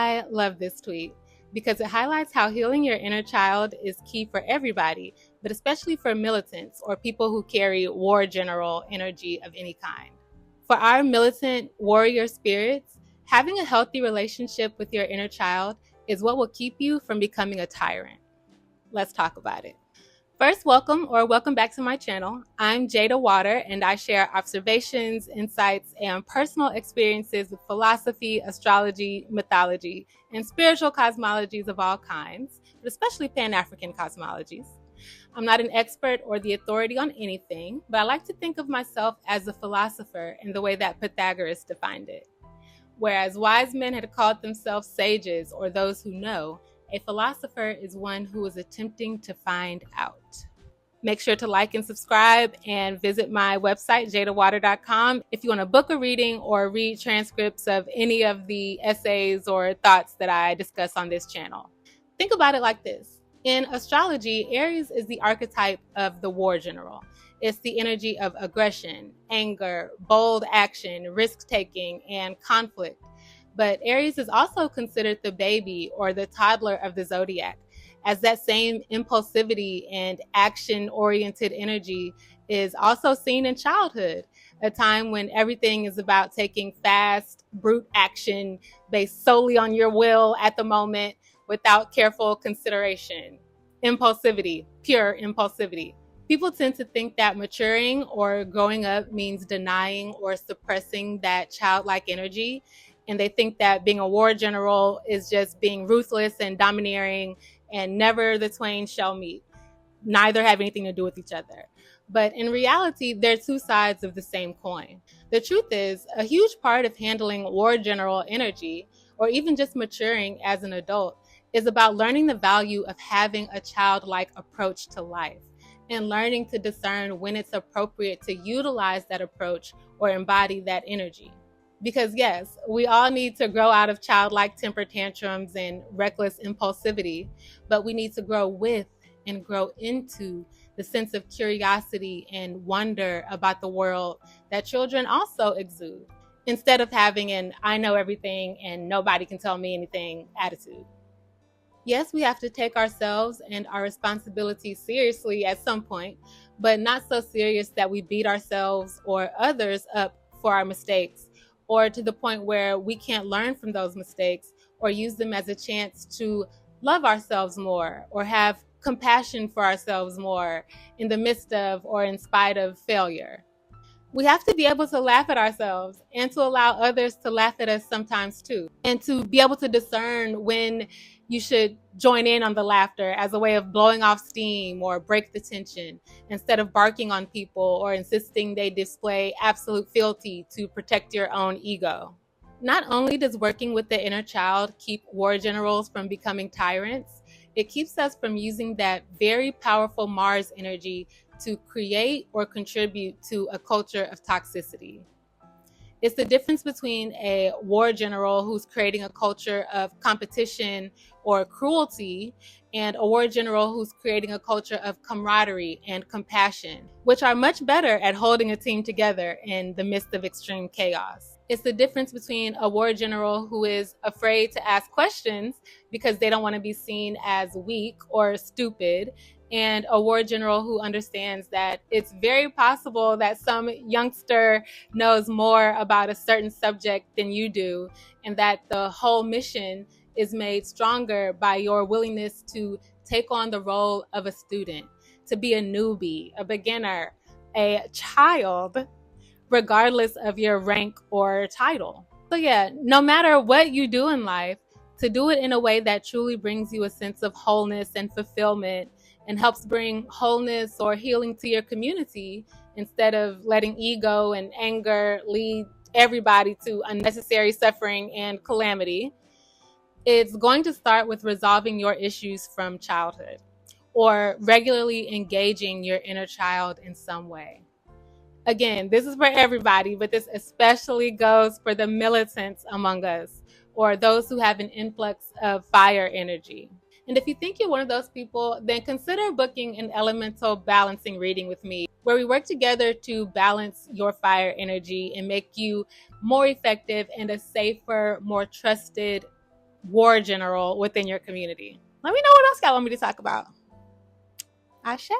I love this tweet because it highlights how healing your inner child is key for everybody, but especially for militants or people who carry war general energy of any kind. For our militant warrior spirits, having a healthy relationship with your inner child is what will keep you from becoming a tyrant. Let's talk about it. First, welcome back to my channel. I'm Jada Water, and I share observations, insights, and personal experiences with philosophy, astrology, mythology, and spiritual cosmologies of all kinds, but especially Pan-African cosmologies. I'm not an expert or the authority on anything, but I like to think of myself as a philosopher in the way that Pythagoras defined it. Whereas wise men had called themselves sages or those who know, a philosopher is one who is attempting to find out. Make sure to like and subscribe and visit my website, jadawater.com, if you want to book a reading or read transcripts of any of the essays or thoughts that I discuss on this channel. Think about it like this. In astrology, Aries is the archetype of the war general. It's the energy of aggression, anger, bold action, risk-taking, and conflict. But Aries is also considered the baby or the toddler of the zodiac, as that same impulsivity and action-oriented energy is also seen in childhood, a time when everything is about taking fast, brute action based solely on your will at the moment without careful consideration. Impulsivity, pure impulsivity. People tend to think that maturing or growing up means denying or suppressing that childlike energy. And they think that being a war general is just being ruthless and domineering, and never the twain shall meet. Neither have anything to do with each other. But in reality, they're two sides of the same coin. The truth is, a huge part of handling war general energy, or even just maturing as an adult, is about learning the value of having a childlike approach to life and learning to discern when it's appropriate to utilize that approach or embody that energy. Because yes, we all need to grow out of childlike temper tantrums and reckless impulsivity, but we need to grow with and grow into the sense of curiosity and wonder about the world that children also exude, instead of having an I know everything and nobody can tell me anything attitude. Yes, we have to take ourselves and our responsibilities seriously at some point, but not so serious that we beat ourselves or others up for our mistakes, or to the point where we can't learn from those mistakes or use them as a chance to love ourselves more or have compassion for ourselves more in the midst of or in spite of failure. We have to be able to laugh at ourselves and to allow others to laugh at us sometimes too, and to be able to discern when you should join in on the laughter as a way of blowing off steam or break the tension, instead of barking on people or insisting they display absolute fealty to protect your own ego. Not only does working with the inner child keep war generals from becoming tyrants, it keeps us from using that very powerful Mars energy to create or contribute to a culture of toxicity. It's the difference between a war general who's creating a culture of competition or cruelty and a war general who's creating a culture of camaraderie and compassion, which are much better at holding a team together in the midst of extreme chaos. It's the difference between a war general who is afraid to ask questions because they don't want to be seen as weak or stupid, and a war general who understands that it's very possible that some youngster knows more about a certain subject than you do, and that the whole mission is made stronger by your willingness to take on the role of a student, to be a newbie, a beginner, a child, regardless of your rank or title. So yeah, no matter what you do in life, to do it in a way that truly brings you a sense of wholeness and fulfillment and helps bring wholeness or healing to your community, instead of letting ego and anger lead everybody to unnecessary suffering and calamity. It's going to start with resolving your issues from childhood or regularly engaging your inner child in some way. Again, this is for everybody, but this especially goes for the militants among us, or those who have an influx of fire energy. And if you think you're one of those people, then consider booking an elemental balancing reading with me, where we work together to balance your fire energy and make you more effective and a safer, more trusted war general within your community. Let me know what else y'all want me to talk about. Ashe.